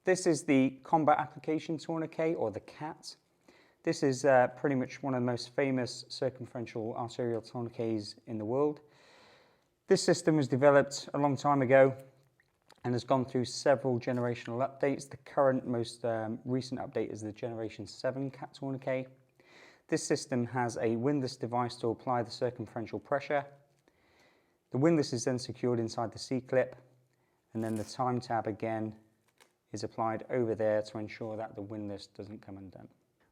This is the combat application tourniquet, or the CAT. This is pretty much one of the most famous circumferential arterial tourniquets in the world. This system was developed a long time ago and has gone through several generational updates. The current most recent update is the Generation 7 CAT tourniquet. This system has a windlass device to apply the circumferential pressure. The windlass is then secured inside the C-clip, and then the time tab again is applied over there to ensure that the windlass doesn't come undone.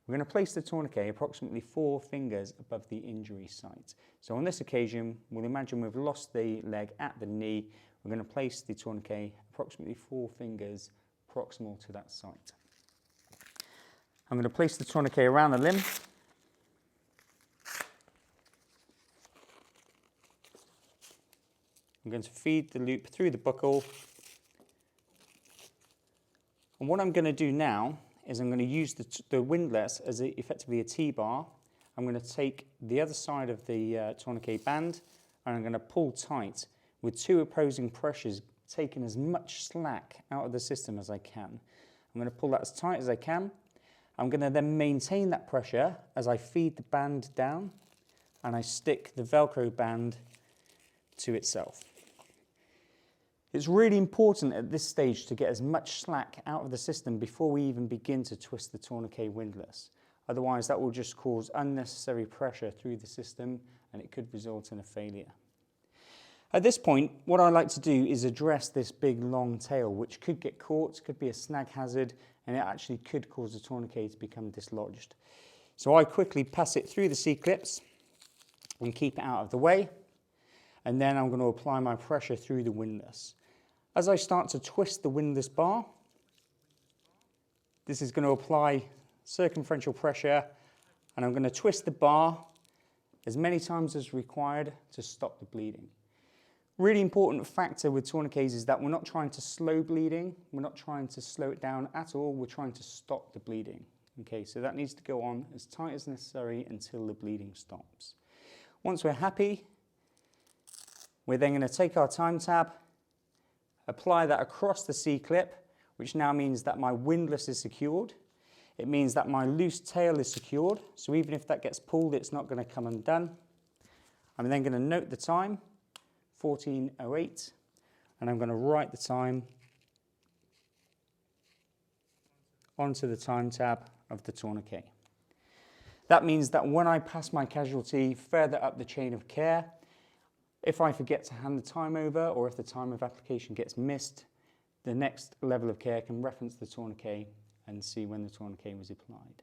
We're going to place the tourniquet approximately 4 fingers above the injury site. So on this occasion, we'll imagine we've lost the leg at the knee. We're going to place the tourniquet approximately 4 fingers proximal to that site. I'm going to place the tourniquet around the limb. I'm going to feed the loop through the buckle. And what I'm going to do now is I'm going to use the windlass as effectively a T-bar. I'm going to take the other side of the tourniquet band and I'm going to pull tight with 2 opposing pressures, taking as much slack out of the system as I can. I'm going to pull that as tight as I can. I'm going to then maintain that pressure as I feed the band down and I stick the Velcro band to itself. It's really important at this stage to get as much slack out of the system before we even begin to twist the tourniquet windlass. Otherwise, that will just cause unnecessary pressure through the system and it could result in a failure. At this point, what I like to do is address this big long tail, which could get caught, could be a snag hazard, and it actually could cause the tourniquet to become dislodged. So I quickly pass it through the C-clips and keep it out of the way, and then I'm going to apply my pressure through the windlass. As I start to twist the windlass bar, this is going to apply circumferential pressure, and I'm going to twist the bar as many times as required to stop the bleeding. Really important factor with tourniquets is that we're not trying to slow bleeding, we're not trying to slow it down at all, we're trying to stop the bleeding. Okay, so that needs to go on as tight as necessary until the bleeding stops. Once we're happy, we're then going to take our time tab, apply that across the C-clip, which now means that my windlass is secured. It means that my loose tail is secured, so even if that gets pulled, it's not going to come undone. I'm then going to note the time, 14:08, and I'm going to write the time onto the time tab of the tourniquet. That means that when I pass my casualty further up the chain of care, if I forget to hand the time over or if the time of application gets missed, the next level of care can reference the tourniquet and see when the tourniquet was applied.